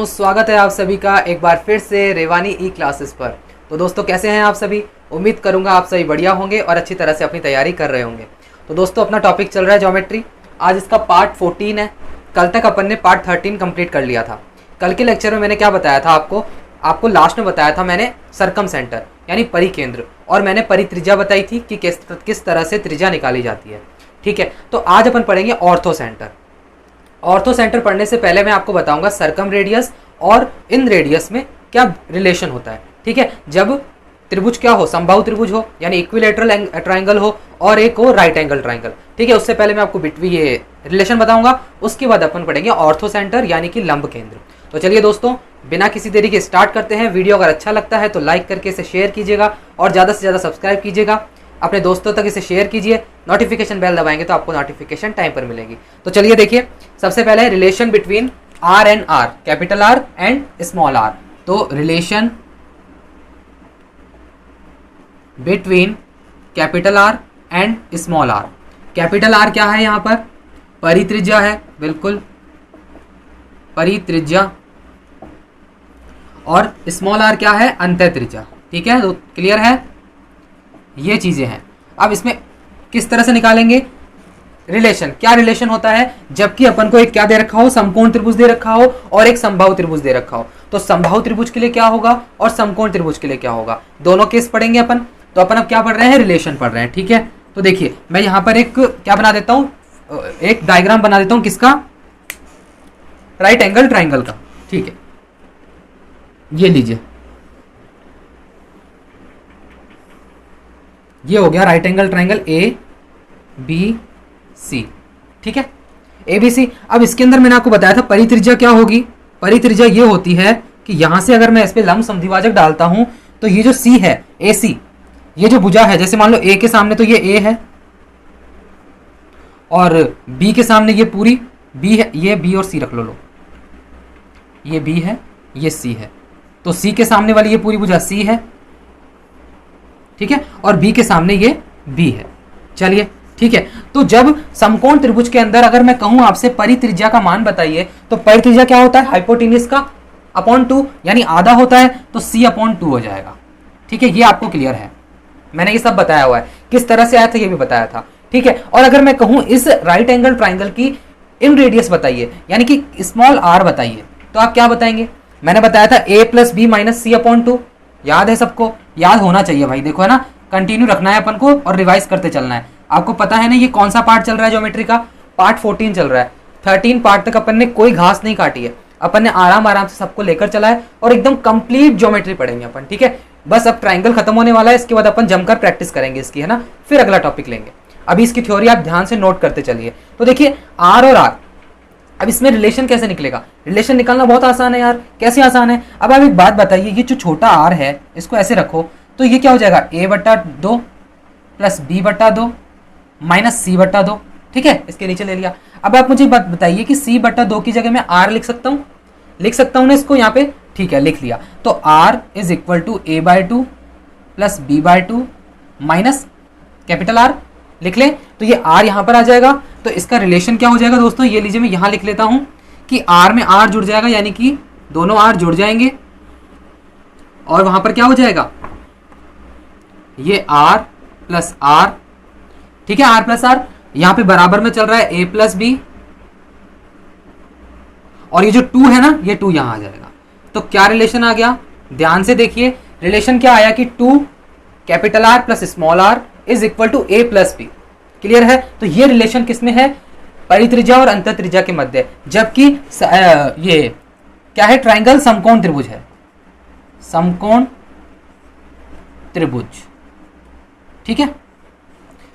स्वागत है आप सभी का एक बार फिर से रेवानी ई क्लासेस पर। तो दोस्तों कैसे हैं आप सभी। उम्मीद करूंगा आप सभी बढ़िया होंगे और अच्छी तरह से अपनी तैयारी कर रहे होंगे। तो दोस्तों अपना टॉपिक चल रहा है ज्योमेट्री। आज इसका पार्ट 14 है। कल तक अपन ने पार्ट 13 कंप्लीट कर लिया था। कल के लेक्चर में मैंने क्या बताया था आपको लास्ट में बताया था मैंने सर्कम सेंटर यानी परिकेंद्र, और मैंने परित्रिज्या बताई थी कि किस तरह से त्रिज्या निकाली जाती है। ठीक है, तो आज अपन पढ़ेंगे ऑर्थो सेंटर। ऑर्थो सेंटर पढ़ने से पहले मैं आपको बताऊंगा सर्कम रेडियस और इन रेडियस में क्या रिलेशन होता है। ठीक है, जब त्रिभुज क्या हो, समबाहु त्रिभुज हो यानी इक्विलेटरल ट्राइंगल हो और एक हो राइट एंगल ट्राइंगल। ठीक है, उससे पहले मैं आपको बिटवीन ये रिलेशन बताऊंगा, उसके बाद अपन पढ़ेंगे ऑर्थो सेंटर यानी कि लंब केंद्र। तो चलिए दोस्तों बिना किसी देरी के स्टार्ट करते हैं। वीडियो अगर अच्छा लगता है तो लाइक करके इसे शेयर कीजिएगा और ज़्यादा से ज़्यादा सब्सक्राइब कीजिएगा, अपने दोस्तों तक इसे शेयर कीजिए। नोटिफिकेशन बेल दबाएंगे तो आपको नोटिफिकेशन टाइम पर मिलेगी। तो चलिए देखिए, सबसे पहले relation between R and R, capital R and small R. तो relation between capital R and small R. Capital R क्या है, यहाँ पर परित्रिज्या है, बिल्कुल परित्रिज्या, और स्मॉल आर क्या है, अंतःत्रिज्या। ठीक है, तो क्लियर है, ये चीजें हैं। अब इसमें किस तरह से निकालेंगे रिलेशन, क्या रिलेशन होता है जबकि अपन को एक क्या दे रखा हो, समकोण त्रिभुज दे रखा हो और एक समबाहु त्रिभुज दे रखा हो। तो समबाहु त्रिभुज के लिए क्या होगा और समकोण त्रिभुज के लिए क्या होगा, दोनों केस पढ़ेंगे अपन। तो अपन अब क्या पढ़ रहे हैं, रिलेशन पढ़ रहे हैं। ठीक है, तो देखिए मैं यहां पर एक क्या बना देता हूं, एक डायग्राम बना देता हूं, किसका, राइट एंगल ट्राइंगल का। ठीक है, ये लीजिए, ये हो गया right angle triangle A B C. ठीक है, ए बी सी। अब इसके अंदर मैंने आपको बताया था परित्रिज्या क्या होगी। परित्रिज्या ये होती है कि यहां से अगर मैं इस पे लंब समद्विभाजक डालता हूं तो ये जो सी है, ए सी, ये जो भुजा है, जैसे मान लो ए के सामने तो ये ए है और बी के सामने ये पूरी बी है, ये बी और सी रख लो, ये बी है ये सी है, तो सी के सामने वाली ये पूरी भुजा सी है। ठीक है, और बी के सामने ये बी है। चलिए ठीक है, तो जब समकोण त्रिभुज के अंदर अगर मैं कहूं आपसे परित्रिज्या का मान बताइए, तो परित्रिज्या क्या होता है, हाइपोटेन्यूज का अपॉन 2 यानी आधा होता है, तो c अपॉन 2 हो जाएगा। ठीक है, ये आपको क्लियर है, मैंने ये सब बताया हुआ है, किस तरह से आया था ये भी बताया था। ठीक है, और अगर मैं कहूं इस राइट एंगल ट्राइंगल की इन रेडियस बताइए यानी कि स्मॉल आर बताइए, तो आप क्या बताएंगे, मैंने बताया था a plus B minus C upon 2। याद है सबको, याद होना चाहिए भाई, देखो है ना, कंटिन्यू रखना है अपन को और रिवाइज करते चलना है। आपको पता है ना ये कौन सा पार्ट चल रहा है ज्योमेट्री का, पार्ट 14 चल रहा है। 13 पार्ट तक अपन ने कोई घास नहीं काटी है, अपन ने आराम आराम से सबको लेकर चला है और एकदम कंप्लीट ज्योमेट्री पढ़ेंगे अपन। ठीक है, बस अब ट्राइंगल खत्म होने वाला है, इसके बाद अपन जमकर प्रैक्टिस करेंगे इसकी, है ना, फिर अगला टॉपिक लेंगे। अभी इसकी थ्योरी आप ध्यान से नोट करते चलिए। तो देखिए आर और आर, अब इसमें रिलेशन कैसे निकलेगा, रिलेशन निकालना बहुत आसान है यार। कैसे आसान है, अब आप एक बात बताइए, ये जो छोटा आर है इसको ऐसे रखो तो ये क्या हो जाएगा, a/2 plus b/2 minus c/2। ठीक है, इसके नीचे ले लिया। अब आप मुझे बात बताइए कि c/2 की जगह मैं r लिख सकता हूँ ना इसको यहाँ पे। ठीक है, लिख लिया। तो r is equal to a/2 plus b/2 minus capital R लिख ले, तो ये r यहाँ पर आ जाएगा। तो इसका रिलेशन क्या हो जाएगा दोस्तों, ये लीजिए मैं यहाँ लिख लेता हूँ कि r में r जुड़ जाएगा यानी कि दोनों r जुड़ जाएंगे और वहां पर क्या हो जाएगा, ये r प्लस r। ठीक है, r प्लस r यहां पे बराबर में चल रहा है a प्लस बी, और ये जो 2 है ना, ये 2 यहां आ जाएगा। तो क्या रिलेशन आ गया, ध्यान से देखिए, रिलेशन क्या आया कि 2 capital R plus small r is equal to a plus B. Clear है, तो ये रिलेशन किसमें है, परित्रिज्या और अंतःत्रिज्या के मध्य, जबकि ये क्या है, ट्राइंगल समकोण त्रिभुज है, समकोण त्रिभुज। ठीक है,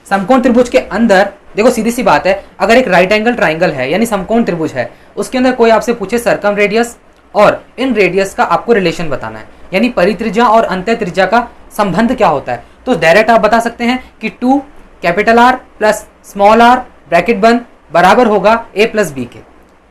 समकोण त्रिभुज के अंदर देखो सीधी सी बात है, अगर एक राइट एंगल ट्राइंगल है यानी समकोण त्रिभुज है, उसके अंदर कोई आपसे पूछे सर्कम रेडियस और इन रेडियस का आपको रिलेशन बताना है, यानी परित्रिज्या और अंतःत्रिज्या का संबंध क्या होता है, तो डायरेक्ट आप बता सकते हैं कि 2 capital R plus small r bracket बंद बराबर होगा a प्लस बी के।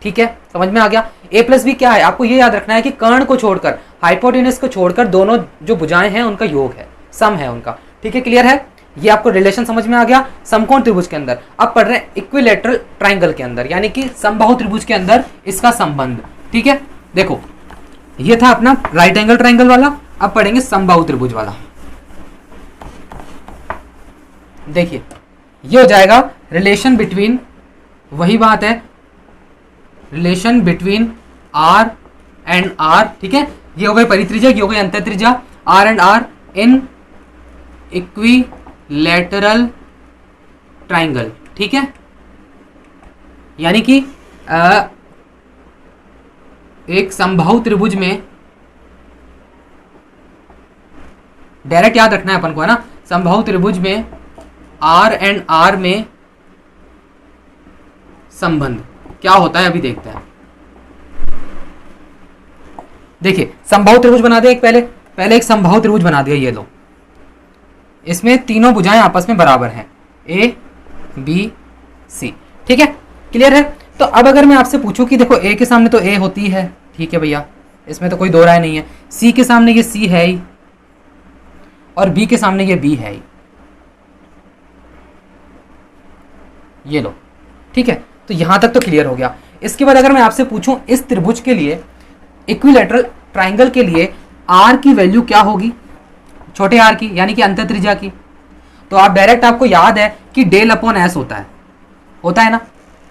ठीक है, समझ में आ गया। a प्लस बी क्या है, आपको ये याद रखना है कि कर्ण को छोड़कर, हाइपोटेन्यूज को छोड़कर दोनों जो भुजाएं हैं उनका योग है, सम है उनका। ठीक है, क्लियर है, ये आपको रिलेशन समझ में आ गया समकोण त्रिभुज के अंदर। अब पढ़ रहे हैं इक्विलेटरल ट्राइंगल के अंदर यानी कि समबाहु त्रिभुज के अंदर इसका संबंध। ठीक है, देखो ये था अपना राइट एंगल ट्राइंगल वाला। अब पढ़ेंगे समबाहु त्रिभुज वाला। देखिए ये हो जाएगा रिलेशन बिटवीन, वही बात है, relation between R and R, ठीक है। ये हो गई परित्रिज्या, ये हो गई अंतःत्रिज्या, R and R in equilateral triangle, ठीक है। यानी कि एक समबाहु त्रिभुज में, डायरेक्ट याद रखना है अपन को, है ना, समबाहु त्रिभुज में आर एंड आर में संबंध क्या होता है अभी देखते हैं। देखिए समबाहु त्रिभुज बना दे एक, पहले एक समबाहु त्रिभुज बना दिया, ये लो, इसमें तीनों भुजाएं आपस में बराबर हैं, ए बी सी, ठीक है, क्लियर है। तो अब अगर मैं आपसे पूछूं कि देखो ए के सामने तो ए होती है, ठीक है भैया, इसमें तो कोई दो राय नहीं है, सी के सामने ये सी है ही और बी के सामने ये बी है ही, ये लो, ठीक है। तो यहां तक तो क्लियर हो गया। इसके बाद अगर मैं आपसे पूछूं इस त्रिभुज के लिए, इक्विलैटरल ट्राइंगल के लिए आर की वैल्यू क्या होगी, छोटे आर की, यानी कि अंतःत्रिज्या की, तो आप डायरेक्ट, आपको याद है कि डेल अपॉन एस होता है ना,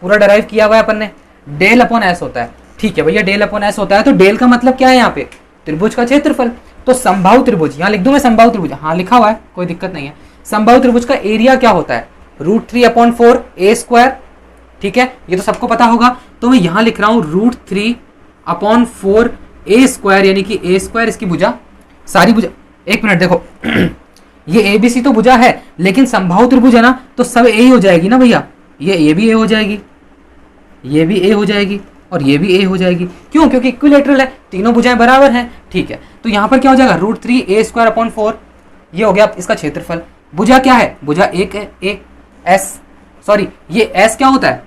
पूरा डराइव किया हुआ है अपन ने, डेल अपॉन एस होता है, ठीक है भैया, डेल अपॉन एस होता है। तो डेल का मतलब क्या है यहाँ पे, त्रिभुज का क्षेत्रफल। तो समबाहु त्रिभुज, यहाँ लिख दूं मैं समबाहु त्रिभुज, हाँ लिखा हुआ है, कोई दिक्कत नहीं है। समबाहु त्रिभुज का एरिया क्या होता है, √3/4 ए स्क्वायर, ठीक है, ये तो सबको पता होगा। तो मैं यहां लिख रहा हूं √3/4 ए स्क्वायर, यानी कि ए स्क्वायर इसकी भुजा, सारी भुजा, एक मिनट देखो ये ए बी सी तो भुजा है, लेकिन समबाहु त्रिभुज है ना, तो सब ए ही हो जाएगी ना भैया, ये भी ए हो जाएगी, ये भी ए हो जाएगी और ये भी ए हो जाएगी। क्यों, क्योंकि इक्विलैटरल है, तीनों भुजाएं बराबर हैं, ठीक है। तो यहां पर क्या हो जाएगा, √3a²/4, ये हो गया इसका क्षेत्रफल। भुजा क्या है, भुजा एक है, एक एस, सॉरी ये एस क्या होता है,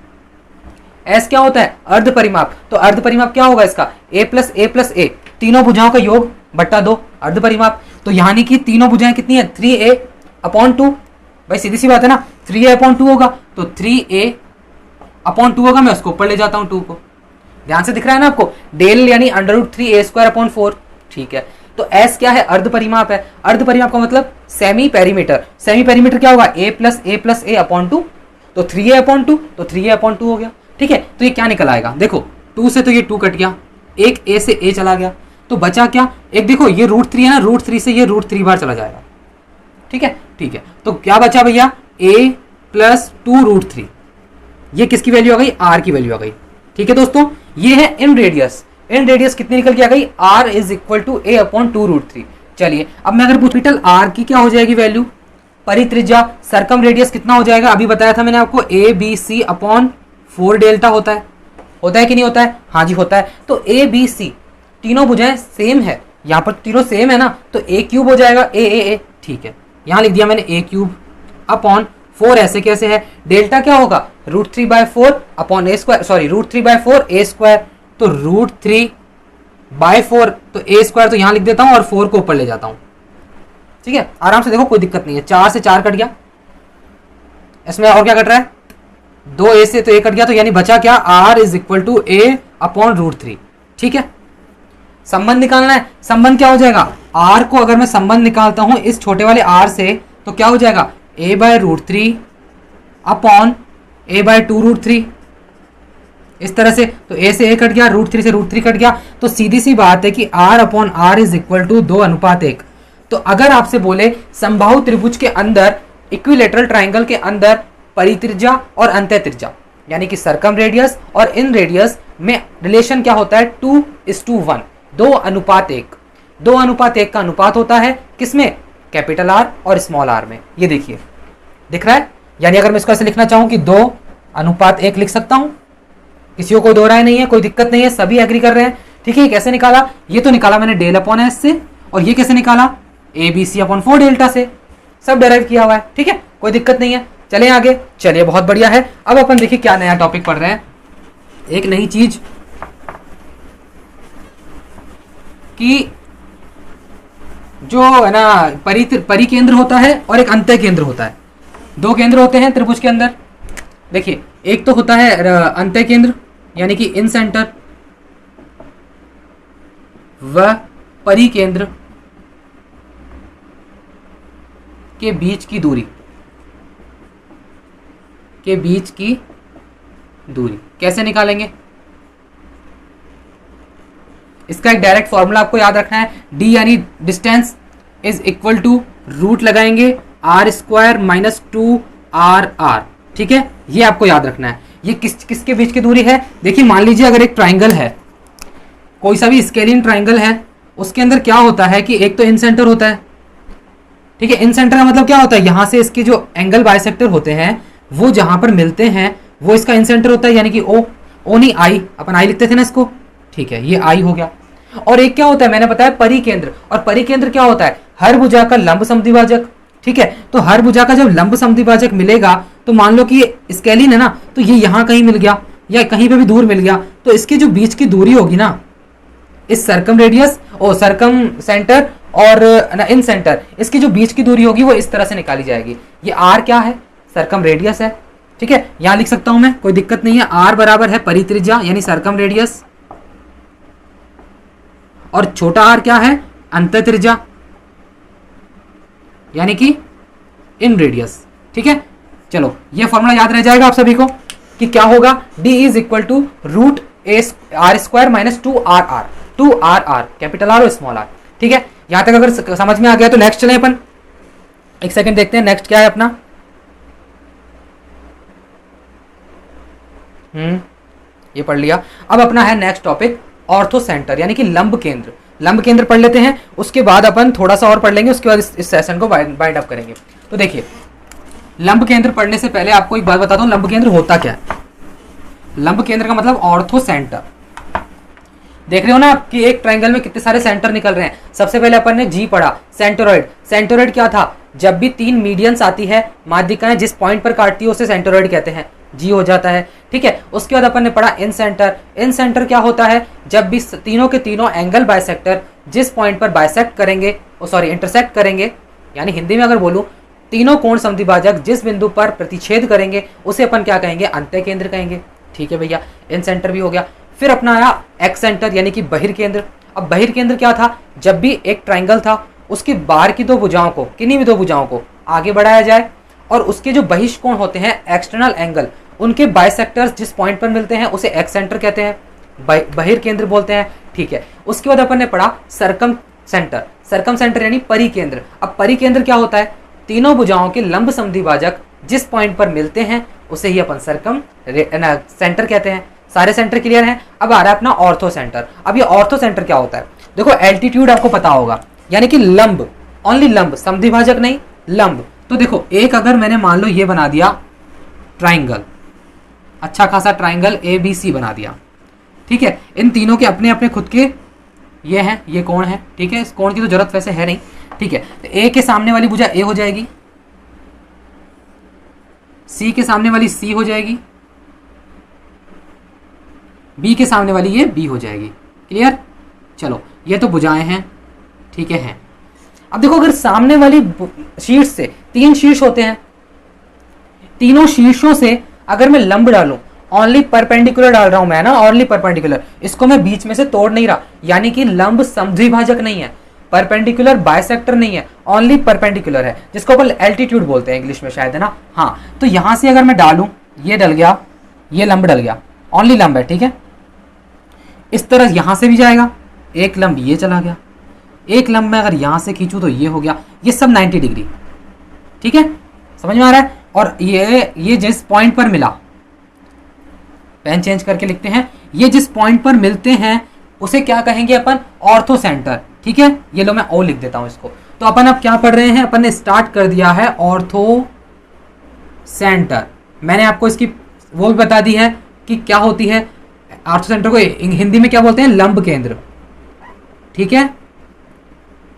एस क्या होता है, अर्ध परिमाप। तो अर्ध परिमाप क्या होगा इसका, a + a + a, तीनों भुजाओं का योग बट्टा 2, अर्ध परिमाप। तो यानी कि तीनों भुजाएं कितनी है, 3a/2, भाई सीधी सी बात है ना, 3a/2 होगा, तो 3a/2 होगा, मैं उसको ऊपर ले जाता हूं 2 को, ध्यान से दिख रहा है ना आपको, डेल यानी √3a²/4, ठीक है। तो s क्या है, अर्ध परिमाप है, अर्ध परिमाप का मतलब सेमी पेरीमीटर, सेमी पेरीमीटर क्या होगा, a + a + a/2, तो 3a/2, तो 3a/2 हो गया, ठीक है। तो ये क्या निकल आएगा, देखो 2 से तो ये 2 कट गया, एक a से a चला गया, तो बचा क्या, एक देखो ये √3 है ना, √3 से ये √3 बार चला जाएगा, ठीक है, ठीक है। तो क्या बचा भैया, a + 2√3, ये किसकी वैल्यू आ गई, r की वैल्यू आ गई, ठीक है दोस्तों। ये है इन रेडियस, इन रेडियस कितनी निकल के आ गई, r = a/2√3। चलिए अब मैं अगर पूछ कैपिटल r की क्या हो जाएगी वैल्यू, परित्रिज्या सरकम रेडियस कितना हो जाएगा, अभी बताया था मैंने आपको, ABC/4 डेल्टा होता है कि नहीं होता है, हाँ जी होता है। तो ABC तीनों भुजाएं सेम है, यहाँ पर तीनों सेम है ना, तो a³ हो जाएगा, a, ठीक है, यहाँ लिख दिया मैंने a³/4, ऐसे कैसे है, डेल्टा क्या होगा, √3/4 सॉरी √3/4 a², तो √3/4, तो a² तो यहाँ लिख देता हूँ और 4 को ऊपर ले जाता हूँ, ठीक है, आराम से देखो कोई दिक्कत नहीं है। 4 से 4 कट गया, इसमें और क्या कट रहा है, 2a से तो a कट गया, तो यानी बचा क्या, r = a/√3, ठीक है। संबंध निकालना है, संबंध क्या हो जाएगा, r को अगर मैं संबंध निकालता हूं इस छोटे वाले r से, तो क्या हो जाएगा, a/√3/a/2√3, इस तरह से। तो a से a कट गया, √3 से √3 कट गया, तो सीधी सी बात है कि r/r = 2:1। तो अगर आपसे बोले समबाहु त्रिभुज के अंदर, इक्विलैटरल ट्राइंगल के अंदर परित्रिज्या और अंतःत्रिज्या, यानी कि सरकम रेडियस और इन रेडियस में रिलेशन क्या होता है, 2:1, 2:1, 2:1 का अनुपात होता है, किसमें, कैपिटल R और स्मॉल r में। ये देखिए दिख रहा है, यानी अगर मैं इसको ऐसे लिखना चाहूं कि 2:1 लिख सकता हूं, किसी को कोई दो राय नहीं है, कोई दिक्कत नहीं है, सभी एग्री कर रहे हैं, ठीक है। कैसे निकाला, ये तो निकाला मैंने डेल अपॉन एस से, और ये कैसे निकाला, ABC/4 डेल्टा से, सब डेराइव किया हुआ है, ठीक है, कोई दिक्कत नहीं है। चले आगे, चलिए बहुत बढ़िया है। अब अपन देखिए क्या नया टॉपिक पढ़ रहे हैं, एक नई चीज कि जो है ना परिकेंद्र होता है और एक अंतः केंद्र होता है, दो केंद्र होते हैं त्रिभुज के अंदर। देखिए एक तो होता है अंतः केंद्र, यानी कि इन सेंटर व परिकेंद्र के बीच की दूरी, के बीच की दूरी कैसे निकालेंगे? इसका एक डायरेक्ट फॉर्मूला आपको याद रखना है, डी यानी distance is equal to root लगाएंगे आर स्क्वायर माइनस 2RR, ठीक है, ये आपको याद रखना है। ये किसके बीच की दूरी है? देखिए मान लीजिए अगर एक ट्राइंगल है, कोई सा भी स्केलिन ट्राइंगल है, उसके अंदर क्या होता है कि एक तो इन सेंटर होता है, ठीक है, इन सेंटर का मतलब क्या होता है, यहां से इसके जो एंगल बाइसेक्टर होते हैं वो जहां पर मिलते हैं वो इसका इन सेंटर होता है, यानी कि ओ नहीं आई, अपन आई लिखते थे ना इसको, ठीक है, ये आई हो गया। और एक क्या होता है, मैंने बताया परिकेंद्र, और परिकेंद्र क्या होता है, हर भुजा का लंब समद्विभाजक, ठीक है। तो हर भुजा का जब लंब समद्विभाजक मिलेगा तो मान लो कि ये स्केलिन है ना, तो ये यहां कहीं मिल गया या कहीं पे भी दूर मिल गया, तो इसकी जो बीच की दूरी होगी ना, इस सर्कम रेडियस और सर्कम सेंटर और इन सेंटर, इसकी जो बीच की दूरी होगी वो इस तरह से निकाली जाएगी। ये आर क्या है, सर्कम रेडियस है, ठीक है, यहां लिख सकता हूं मैं, कोई दिक्कत नहीं है। आर बराबर है परित्रिज्या यानी सर्कम रेडियस, और छोटा आर क्या है, अंतर त्रिज्या यानी कि इन रेडियस, ठीक है। चलो ये फॉर्मूला याद रह जाएगा आप सभी को कि क्या होगा, D is equal to root R square minus 2RR, 2RR capital R और स्मॉल आर, ठीक है। यहां तक अगर समझ में आ गया तो नेक्स्ट चलें अपन, एक सेकंड देखते हैं नेक्स्ट क्या है अपना। ये पढ़ लिया। अब अपना है नेक्स्ट टॉपिक ऑर्थो सेंटर यानी कि लंब केंद्र। लंब केंद्र पढ़ लेते हैं, उसके बाद अपन थोड़ा सा और पढ़ लेंगे, उसके बाद इस सेशन को बाइंड अप करेंगे। तो देखिए लंब केंद्र पढ़ने से पहले आपको एक बात बताता हूं, लंब केंद्र होता क्या है। लंब केंद्र का मतलब ऑर्थो सेंटर। देख रहे हो ना आप कि एक ट्रायंगल में कितने सारे सेंटर निकल रहे हैं। सबसे पहले अपन ने जी पढ़ा, सेंटरोइड। सेंटरोइड क्या था, जब भी 3 मीडियंस आती है, माध्यिकाएं जिस पॉइंट पर काटती है उसे सेंटरोइड कहते हैं, जी हो जाता है, ठीक है। उसके बाद अपन ने पढ़ा इन सेंटर। इन सेंटर क्या होता है, जब भी तीनों के तीनों एंगल बाइसेक्टर जिस पॉइंट पर बाइसेक्ट करेंगे, इंटरसेक्ट करेंगे, यानी हिंदी में अगर बोलूं तीनों कोण समद्विभाजक जिस बिंदु पर प्रतिच्छेद करेंगे उसे अपन क्या कहेंगे, अंत्य केंद्र कहेंगे, ठीक है भैया। इन सेंटर भी हो गया। फिर अपना आया एक्स सेंटर यानी कि बहिर्केंद्र। अब बहिर्केंद्र क्या था, जब भी एक ट्राइंगल था उसकी बाहर की 2 भुजाओं को, किन्हीं भी 2 भुजाओं को आगे बढ़ाया जाए और उसके जो बहिष्कोण होते हैं एक्सटर्नल एंगल, उनके बाइसेक्टर्स जिस पॉइंट पर मिलते हैं उसे एक्स सेंटर कहते हैं, बहिर्केंद्र बोलते हैं, ठीक है। उसके बाद अपन ने पढ़ा सर्कम सेंटर। सर्कम सेंटर यानी परिकेंद्र। अब परिकेंद्र क्या होता है, तीनों भुजाओं के लंब समद्विभाजक जिस पॉइंट पर मिलते हैं उसे ही अपन सर्कम सेंटर कहते हैं। सारे सेंटर क्लियर हैं। अब आ रहा है अपना ऑर्थो सेंटर। अब ये ऑर्थो सेंटर क्या होता है, देखो एल्टीट्यूड आपको पता होगा, यानी कि लंब, ओनली लंब, समद्विभाजक नहीं, लंब। तो देखो एक अगर मैंने मान लो ये बना दिया ट्राइंगल, अच्छा खासा ट्राइंगल ABC बना दिया, ठीक है। इन तीनों के अपने अपने खुद के ये हैं, ये कोण है, ठीक है। इस कोण की तो जरूरत वैसे है नहीं, ठीक है। तो A के सामने वाली भुजा A हो जाएगी, C के सामने वाली C हो जाएगी, B के सामने वाली ये B हो जाएगी। क्लियर, चलो ये तो भुजाएं हैं, ठीक है। अब देखो अगर सामने वाली शीर्ष से 3 शीर्ष होते हैं, तीनों शीर्षों से अगर मैं लंब डालूं, ओनली परपेंडिकुलर डाल रहा हूं मैं ना, ओनली परपेंडिकुलर, इसको मैं बीच में से तोड़ नहीं रहा, यानी कि लंब समद्विभाजक नहीं है, परपेंडिकुलर बाइसेक्टर नहीं है, ओनली परपेंडिकुलर है, जिसको अपन एल्टीट्यूड बोलते हैं इंग्लिश में शायद, है ना। हाँ, तो यहां से अगर मैं डालूं, ये डल गया, ये लंब डल गया, ओनली लंब है, ठीक है। इस तरह यहां से भी जाएगा, एक लंब ये चला गया, एक लंब में अगर यहां से खींचूं तो ये हो गया, ये सब 90 डिग्री, ठीक है, समझ में आ रहा है। और ये जिस पॉइंट पर मिला, पेन चेंज करके लिखते हैं, ये जिस पॉइंट पर मिलते हैं उसे क्या कहेंगे अपन, ऑर्थो सेंटर, ठीक है। ये लो मैं ओ लिख देता हूं इसको। तो अपन अब क्या पढ़ रहे हैं, अपन ने स्टार्ट कर दिया है ऑर्थो सेंटर। मैंने आपको इसकी वो भी बता दी है कि क्या होती है ऑर्थो सेंटर को हिंदी में क्या बोलते हैं, लंब केंद्र, ठीक है।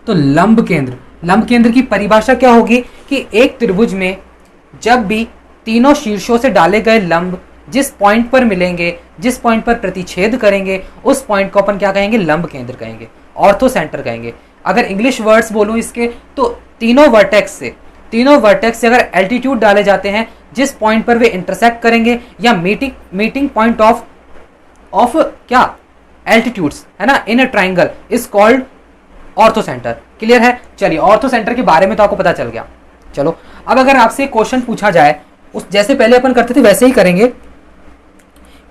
तो लंब केंद्र की परिभाषा क्या होगी कि एक त्रिभुज में जब भी तीनों शीर्षों से डाले गए लंब जिस पॉइंट पर मिलेंगे, जिस पॉइंट पर प्रतिच्छेद करेंगे, उस पॉइंट को अपन क्या कहेंगे, लंब केंद्र कहेंगे, ऑर्थो सेंटर कहेंगे। अगर इंग्लिश वर्ड्स बोलूं इसके, तो तीनों वर्टेक्स से अगर एल्टीट्यूड डाले जाते हैं जिस पॉइंट पर वे इंटरसेक्ट करेंगे या मीटिंग पॉइंट ऑफ क्या एल्टीट्यूड्स है ना in a triangle is called orthocentre. Clear है? चलिए ऑर्थो सेंटर के बारे में तो आपको पता चल गया। चलो अब अगर आपसे क्वेश्चन पूछा जाए उस जैसे पहले अपन करते थे वैसे ही करेंगे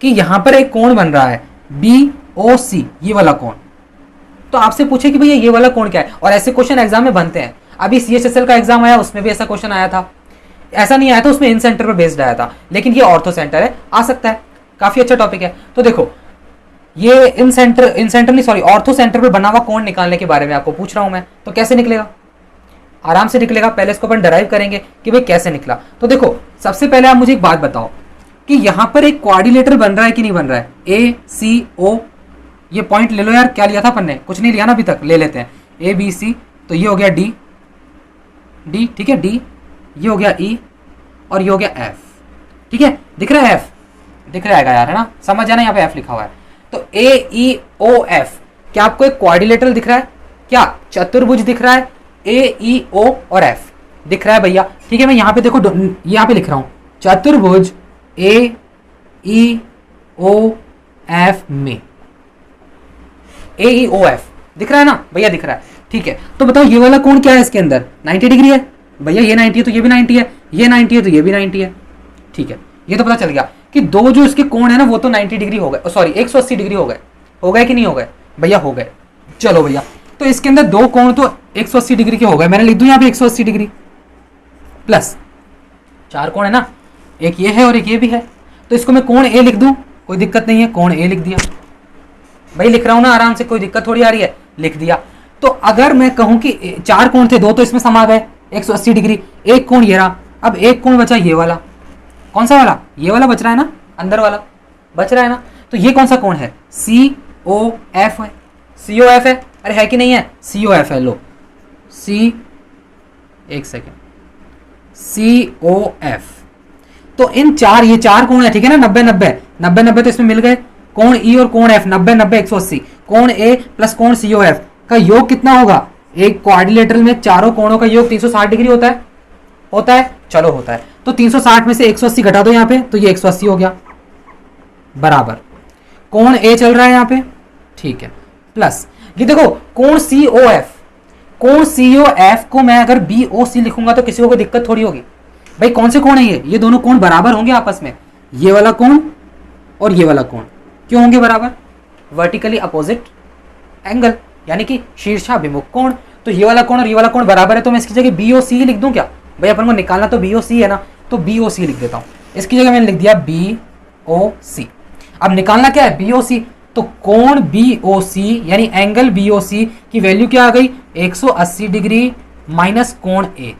कि यहां पर एक कोण बन रहा है BOC, ये वाला कोण, तो आपसे पूछे कि भैया ये वाला कोण क्या है, और ऐसे क्वेश्चन एग्जाम में बनते हैं। अभी CHSL का एग्जाम आया उसमें भी ऐसा क्वेश्चन आया था, ऐसा नहीं आया था उसमें इन सेंटर पर बेस्ड आया था, लेकिन ये ऑर्थो सेंटर है, आ सकता है, काफी अच्छा टॉपिक है। तो देखो ये इन सेंटर नहीं सॉरी ऑर्थो सेंटर पर बना हुआ कोण निकालने के बारे में आपको पूछ रहा हूं मैं, तो कैसे निकलेगा? आराम से निकलेगा। पहले इसको अपन डराइव करेंगे कि भाई कैसे निकला। तो देखो सबसे पहले आप मुझे एक बात बताओ कि यहां पर एक क्वाड्रिलेटरल बन रहा है कि नहीं बन रहा है? ACO, ये पॉइंट ले लो यार, क्या लिया था अपन ने? कुछ नहीं लिया ना अभी तक, ले लेते हैं। ABC, तो ये हो गया D, ठीक है, D, ये हो गया E और ये हो गया F, ठीक है। दिख रहा है F? दिख रहा है यार, है ना, समझ जाना, यहाँ पे F लिखा हुआ है। तो AEOF, क्या आपको एक क्वाड्रिलेटरल दिख रहा है? क्या चतुर्भुज दिख रहा है? AEO और F दिख रहा है भैया, ठीक है। मैं यहाँ पे देखो यहाँ पे लिख रहा हूँ चतुर्भुज AEOF में, AEOF दिख रहा है ना भैया? दिख रहा है, ठीक है। तो बताओ ये वाला कोण क्या है इसके अंदर? 90 डिग्री है भैया, ये 90 है तो ये भी 90 है, ये 90 है तो ये भी 90 है, ठीक है। ये तो पता चल गया कि दो जो इसके कोण है ना वो तो 90 डिग्री हो गए, सॉरी 180 डिग्री हो गए कि नहीं हो गए भैया? हो गए। चलो भैया, तो इसके अंदर दो कोण तो 180 डिग्री के हो गए, मैंने लिख दूं यहाँ पे 180 डिग्री प्लस 4 कोण है ना, एक ये है और एक ये भी है, तो इसको मैं कोण A लिख दूं, कोई दिक्कत नहीं है, कोण A लिख दिया भाई, लिख रहा हूं ना आराम से, कोई दिक्कत थोड़ी आ रही है, लिख दिया। तो अगर मैं कहूं कि 4 कोण थे, 2 तो इसमें समा गए 180 डिग्री, एक कोण ये रहा, अब एक कोण बचा ये वाला, कौन सा वाला? ये वाला बच रहा है ना, अंदर वाला बच रहा है ना, तो ये कौन सा कोण है? COF है, COF है, अरे है कि नहीं है? COF है, लो एक सेकेंड, COF। तो इन ये 4 कोण है, ठीक है ना, 90 तो इसमें मिल गए, कोण E और कोण F 90 180, कोण A प्लस कोण COF का योग कितना होगा? एक क्वाड्रिलेटरल में चारों कोणों का योग 360 डिग्री होता है, चलो होता है। तो 360 में से 180 घटा दो यहाँ पे, तो ये 180 हो गया, बराबर कोण A चल रहा है यहाँ पे, ठीक है, प्लस ये देखो कोण COF को मैं अगर BOC लिखूंगा तो किसी को कोई दिक्कत थोड़ी होगी भाई। कौन से कोण है ये दोनों कोण बराबर होंगे आपस में, ये वाला कोण और ये वाला कोण क्यों होंगे बराबर? वर्टिकली अपोजिट एंगल, यानी कि शीर्षाभिमुख कोण। तो ये वाला कोण और ये वाला कोण बराबर है, तो मैं इसकी जगह BOC लिख दूं क्या भाई? अपन को निकालना तो BOC है ना, तो BOC लिख देता हूं। इसकी जगह मैंने लिख दिया BOC। अब निकालना क्या है? BOC। तो कोण BOC यानी एंगल BOC की वैल्यू क्या आ गई? 180 डिग्री माइनस कोण A।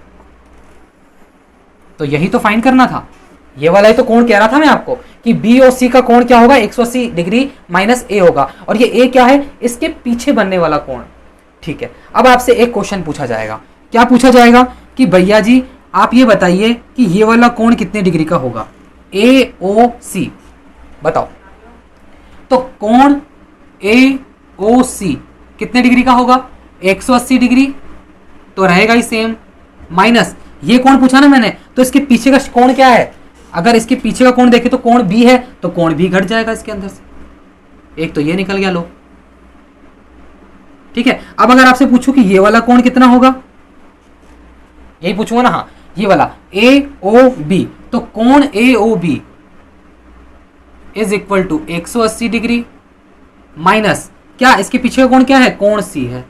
तो यही तो फाइंड करना था, ये वाला ही तो कोण कह रहा था मैं आपको कि BOC का कोण क्या होगा? 180 डिग्री माइनस A होगा, और ये A क्या है? इसके पीछे बनने वाला कोण, ठीक है। अब आपसे एक क्वेश्चन पूछा जाएगा, क्या पूछा जाएगा कि भैया जी आप ये बताइए कि ये वाला कोण कितने डिग्री का होगा? AOC बताओ। तो कोण AOC कितने डिग्री का होगा? 180 डिग्री तो रहेगा ही सेम, माइनस ये कोण पूछा ना मैंने, तो इसके पीछे का कोण क्या है? अगर इसके पीछे का कोण देखे तो कोण B है, तो कोण B घट जाएगा इसके अंदर से, एक तो ये निकल गया, लो, ठीक है। अब अगर आपसे पूछूं कि ये वाला कोण कितना होगा, यही पूछूंगा ना, हाँ ये वाला AOB, तो कोण AOB is equal to 180 degree minus क्या, इसके पीछे का कोण क्या है? कोण C है,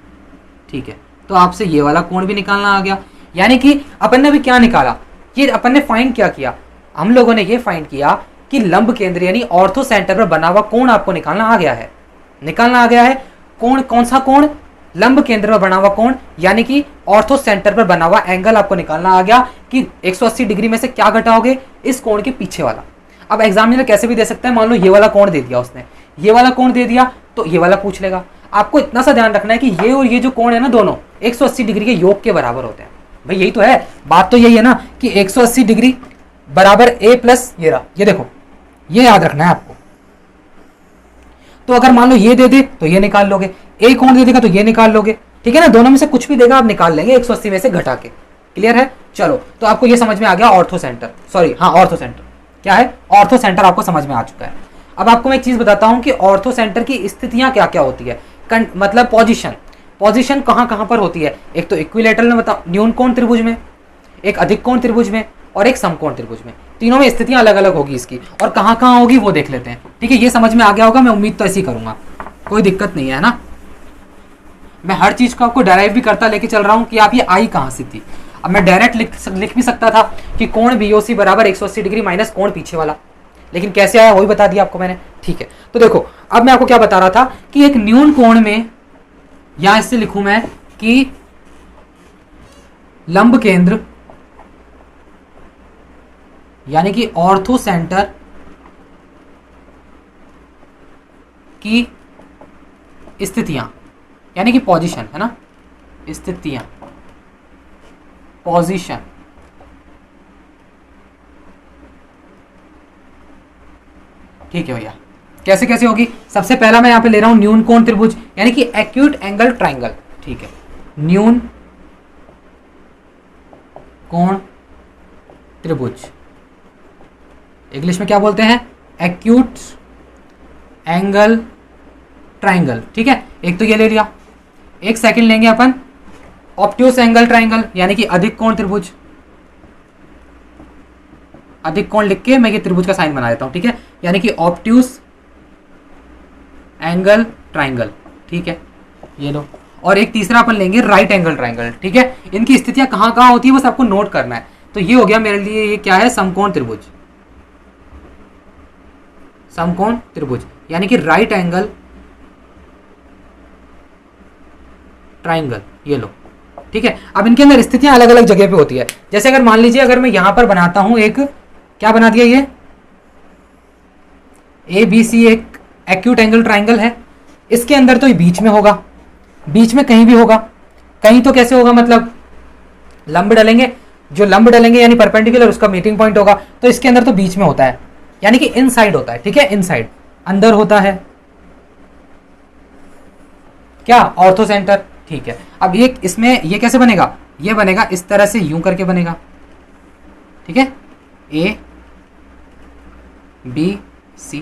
ठीक है। तो आपसे ये वाला कोण भी निकालना आ गया, यानी कि अपन ने भी क्या निकाला? ये अपन ने फाइंड क्या किया? हम लोगों ने ये फाइंड किया कि लंब केंद्र यानी ऑर्थो सेंटर पर बना हुआ कोण आपको निकालना आ गया है। कोण कौन सा कोण? लंब केंद्र पर बना हुआ कोण, यानी कि ऑर्थो सेंटर पर बना हुआ एंगल आपको निकालना आ गया कि 180 डिग्री में से क्या घटाओगे? इस कोण के पीछे वाला। अब एग्जामिनर कैसे भी दे सकता है, मान लो ये वाला कोण दे दिया उसने, ये वाला कोण दे दिया तो ये वाला पूछ लेगा। आपको इतना सा ध्यान रखना है कि ये और ये जो कोण है ना, दोनों 180 डिग्री के योग के बराबर होते हैं भाई। यही तो है बात, तो यही है ना कि 180 डिग्री बराबर A प्लस ये रहा, ये देखो, ये याद रखना है आपको। तो अगर मान लो ये दे दे तो ये निकाल लोगे, A कोण दे देगा तो ये निकाल लोगे, ठीक है ना। दोनों में से कुछ भी देगा आप निकाल लेंगे 180 में से घटा के, क्लियर है। चलो तो आपको ये समझ में आ गया ऑर्थो सेंटर, सॉरी हाँ ऑर्थो सेंटर क्या है, ऑर्थो सेंटर आपको समझ में आ चुका है। अब आपको मैं एक चीज बताता हूं कि ऑर्थो सेंटर की स्थितियां क्या क्या होती है, मतलब पोजीशन कहां कहां पर होती है। एक तो इक्विलेटरल में बताओ, न्यून कोण त्रिभुज में, एक अधिक कोण त्रिभुज में और एक समकोण त्रिभुज में, तीनों में स्थितियां अलग अलग होगी इसकी, और कहां कहां होगी वो देख लेते हैं। ठीक है, ये समझ में आ गया होगा, मैं उम्मीद तो ऐसी करूंगा, कोई दिक्कत नहीं है ना। मैं हर चीज को आपको डायराइव भी करता लेके चल रहा हूं कि आप ये आई कहां से थी। अब मैं डायरेक्ट लिख भी सकता था कि कोण बीओसी बराबर 180 डिग्री माइनस कोण पीछे वाला, लेकिन कैसे आया वही बता दिया आपको मैंने। ठीक है, तो देखो अब मैं आपको क्या बता रहा था कि एक न्यून कोण में, यहां इससे लिखूं मैं कि लंब केंद्र यानी कि ऑर्थो सेंटर की स्थितियां यानी कि पोजीशन है ना, स्थितियां, पोजीशन, ठीक है भैया। कैसे कैसे होगी, सबसे पहला मैं यहां पे ले रहा हूं न्यून कोण त्रिभुज यानी कि एक्यूट एंगल ट्राइंगल। ठीक है, न्यून कोण त्रिभुज, इंग्लिश में क्या बोलते हैं, एक्यूट एंगल ट्राइंगल। ठीक है, एक तो ये ले लिया। एक सेकंड लेंगे अपन ऑब्ट्यूस एंगल ट्राइंगल यानी कि अधिक कोण त्रिभुज। अधिक कोण लिख के मैं ये त्रिभुज का साइन बना देता हूं। ठीक है, यानी कि ऑब्ट्यूस एंगल ट्राइंगल। ठीक है, ये लो। और एक तीसरा अपन लेंगे राइट एंगल ट्राइंगल। ठीक है, इनकी स्थितियां कहां कहां होती है बस आपको नोट करना है। तो ये हो गया मेरे लिए, ये क्या है, समकोण त्रिभुज, समकोण त्रिभुज यानी कि राइट एंगल ट्राइंगल, ये लो। ठीक है, अब इनके अंदर स्थितियां अलग अलग जगह पे होती है। जैसे अगर मान लीजिए अगर मैं यहां पर बनाता हूं एक, क्या बना दिया, ये ए बी सी एक एक्यूट एंगल ट्राइंगल है, इसके अंदर तो ये बीच में होगा, बीच में कहीं भी होगा, कहीं तो कैसे होगा, मतलब लंब डलेंगे, जो लंब डलेंगे यानी परपेंडिकुलर उसका मीटिंग पॉइंट होगा, तो इसके अंदर तो बीच में होता है यानी कि इनसाइड होता है। ठीक है, इनसाइड, अंदर होता है क्या, ऑर्थो सेंटर। ठीक है, अब ये इसमें ये कैसे बनेगा, ये बनेगा इस तरह से, यूं करके बनेगा। ठीक है, ए बी सी।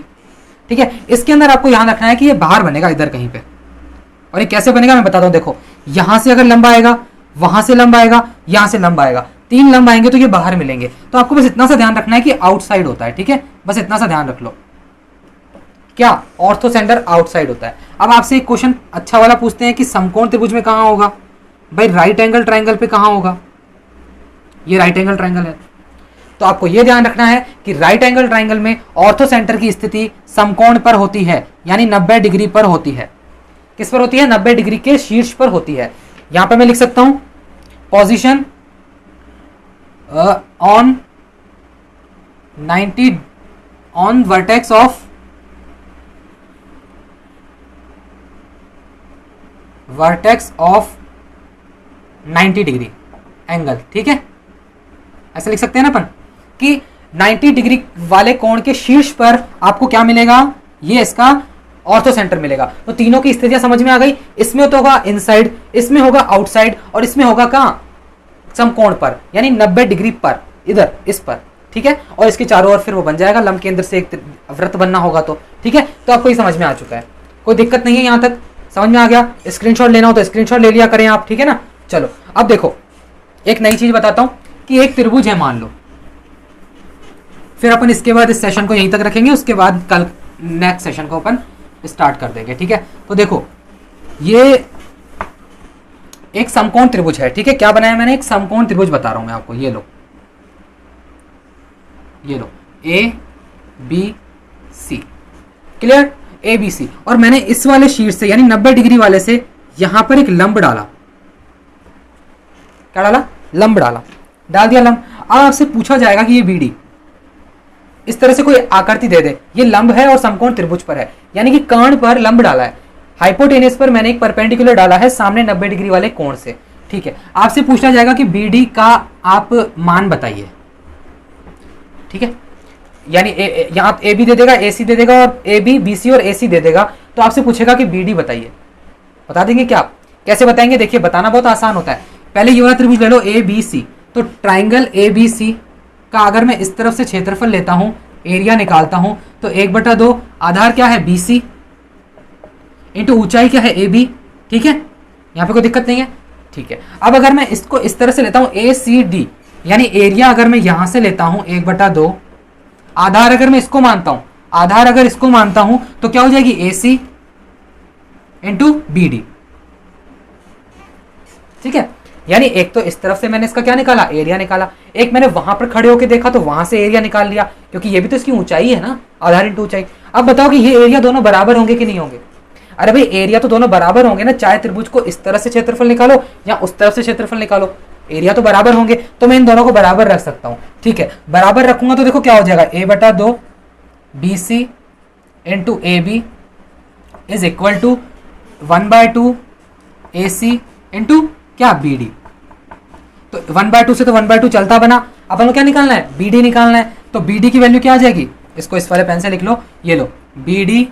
ठीक है, इसके अंदर आपको ध्यान रखना है कि ये बाहर बनेगा इधर कहीं पे, और ये कैसे बनेगा मैं बताता हूं। देखो यहां से अगर लंबा आएगा, वहां से लंबा आएगा, यहां से लंबा आएगा, तीन लंब आएंगे तो ये बाहर मिलेंगे। तो आपको बस इतना सा ध्यान रखना है कि आउटसाइड होता है। ठीक है, बस इतना सा ध्यान रख लो, क्या ऑर्थो सेंटर आउटसाइड होता है। अब आपसे एक क्वेश्चन अच्छा वाला पूछते हैं कि समकोण त्रिभुज में कहां होगा, भाई राइट एंगल ट्राइंगल पे कहां होगा, ये राइट एंगल ट्राइंगल है, तो आपको यह ध्यान रखना है कि राइट एंगल ट्राइंगल में ऑर्थो सेंटर की स्थिति समकोण पर होती है, यानी 90 डिग्री पर होती है। किस पर होती है, 90 डिग्री के शीर्ष पर होती है। यहां पर मैं लिख सकता हूं position on 90 on vertex of vertex of 90 degree angle. ठीक है, ऐसे लिख सकते हैं ना अपन कि 90 डिग्री वाले कोण के शीर्ष पर आपको क्या मिलेगा, ये इसका ऑर्थो सेंटर मिलेगा। तो तीनों की स्थितियां समझ में आ गई। इसमें तो होगा इनसाइड, इसमें होगा आउटसाइड, और इसमें होगा कहां, समकोण पर, यानी 90 डिग्री पर, इधर इस पर। ठीक है, और इसके चारों ओर फिर वो बन जाएगा, लंब केंद्र से एक वृत्त बनना होगा। तो ठीक है, तो आपको ये समझ में आ चुका है, कोई दिक्कत नहीं है, यहां तक समझ में आ गया। स्क्रीनशॉट लेना हो तो स्क्रीनशॉट ले लिया करें आप। ठीक है ना, चलो अब देखो एक नई चीज बताता हूं कि एक त्रिभुज है मान लो, फिर अपन इसके बाद इस सेशन को यहीं तक रखेंगे, उसके बाद कल नेक्स्ट सेशन को अपन स्टार्ट कर देंगे। ठीक है, तो देखो ये एक समकोण त्रिभुज है। ठीक है, क्या बनाया मैंने, एक समकोण त्रिभुज बता रहा हूं मैं आपको, ये लो, ये लो, A B C, clear, A B C. और मैंने इस वाले शीर्ष से यानी 90 डिग्री वाले से यहां पर एक लंब डाला, क्या डाला, लंब डाला, डाल दिया लंब। अब आपसे पूछा जाएगा कि ये बीडी, इस तरह से कोई आकृति दे दे, ये लंब है और समकोण त्रिभुज पर है, यानी कि कर्ण पर लंब डाला है, हाइपोटेनस पर मैंने एक परपेंडिकुलर डाला है सामने 90 डिग्री वाले कोण से। ठीक है, आपसे पूछा जाएगा कि बीडी का आप मान बताइए। ठीक है, यानी यहां ए बी दे देगा, ए सी दे देगा, और ए बी बी सी और ए सी दे देगा, तो आपसे पूछेगा कि बीडी बताइए। बता देंगे क्या, कैसे बताएंगे, देखिए बताना बहुत आसान होता है। पहले ये वाला त्रिभुज ले लो ए बी सी, तो ट्राइंगल ए बी सी का अगर मैं इस तरफ से क्षेत्रफल लेता हूं एरिया निकालता हूं तो 1/2 आधार क्या है BC इंटू ऊंचाई क्या है AB। ठीक है, यहां पे कोई दिक्कत नहीं है। ठीक है, अब अगर मैं इसको इस तरह से लेता हूं ACD, यानी एरिया अगर मैं यहां से लेता हूं 1/2, आधार अगर मैं इसको मानता हूं, आधार अगर इसको मानता हूं तो क्या हो जाएगी AC इंटू BD। ठीक है, यानी एक तो इस तरफ से मैंने इसका क्या निकाला, एरिया निकाला, एक मैंने वहां पर खड़े होकर देखा तो वहां से एरिया निकाल लिया, क्योंकि ये भी तो इसकी ऊंचाई है ना, आधार इंटू ऊंचाई। अब बताओ कि ये एरिया दोनों बराबर होंगे कि नहीं होंगे। अरे भाई एरिया तो दोनों बराबर होंगे ना, चाहे त्रिभुज को इस तरह से क्षेत्रफल निकालो या उस तरफ से क्षेत्रफल निकालो, एरिया तो बराबर होंगे, तो मैं इन दोनों को बराबर रख सकता हूं। ठीक है, बराबर रखूंगा तो देखो क्या हो जाएगा, A/2 BC into AB is equal to 1/2 AC into क्या BD। तो 1/2 से तो 1/2 चलता बना, अपन को क्या निकालना है, BD निकालना है। तो BD की वैल्यू क्या आ जाएगी, इसको इस वाले पेन से लिख लो, ये लो, BD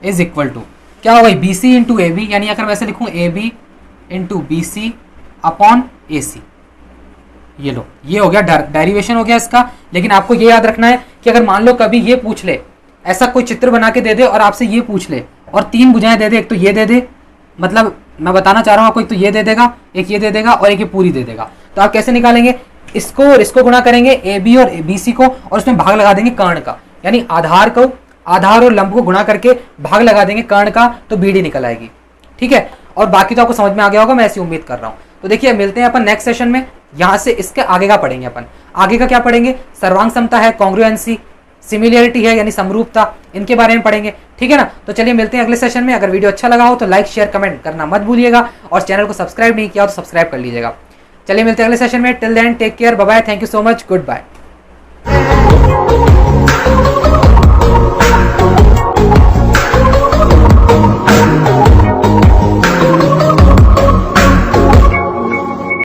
इज इक्वल टू क्या होगा, BC इंटू AB, यानी अगर वैसे लिखूं AB into BC upon AC। ये लो, ये हो गया डेरिवेशन हो गया इसका। लेकिन आपको ये याद रखना है कि अगर मान लो कभी ये पूछ ले, ऐसा कोई चित्र बना के दे दे और आपसे ये पूछ ले और 3 भुजाएं दे दे, एक तो ये दे दे, मतलब मैं बताना चाह रहा हूं आपको, एक तो ये दे देगा, एक ये दे देगा और एक ये पूरी दे देगा, तो आप कैसे निकालेंगे, इसको और इसको गुणा करेंगे AB और BC को और उसमें भाग लगा देंगे कर्ण का, यानी आधार और लंब को गुणा करके भाग लगा देंगे कर्ण का, तो BD निकल आएगी। ठीक है, और बाकी तो आपको समझ में आ गया होगा, मैं ऐसी उम्मीद कर रहा हूं। तो देखिए मिलते हैं अपन नेक्स्ट सेशन में, यहां से इसके आगे का पढ़ेंगे अपन। आगे का क्या पढ़ेंगे, सर्वांग समता है, कॉन्ग्रुएंसी, सिमिलरिटी है यानी समरूपता, इनके बारे में पढ़ेंगे। ठीक है ना, तो चलिए मिलते हैं अगले सेशन में। अगर वीडियो अच्छा लगा हो तो लाइक शेयर कमेंट करना मत भूलिएगा, और चैनल को सब्सक्राइब नहीं किया हो तो सब्सक्राइब कर लीजिएगा। चलिए मिलते हैं अगले सेशन में, till then take care, bye bye, thank you so much, good bye.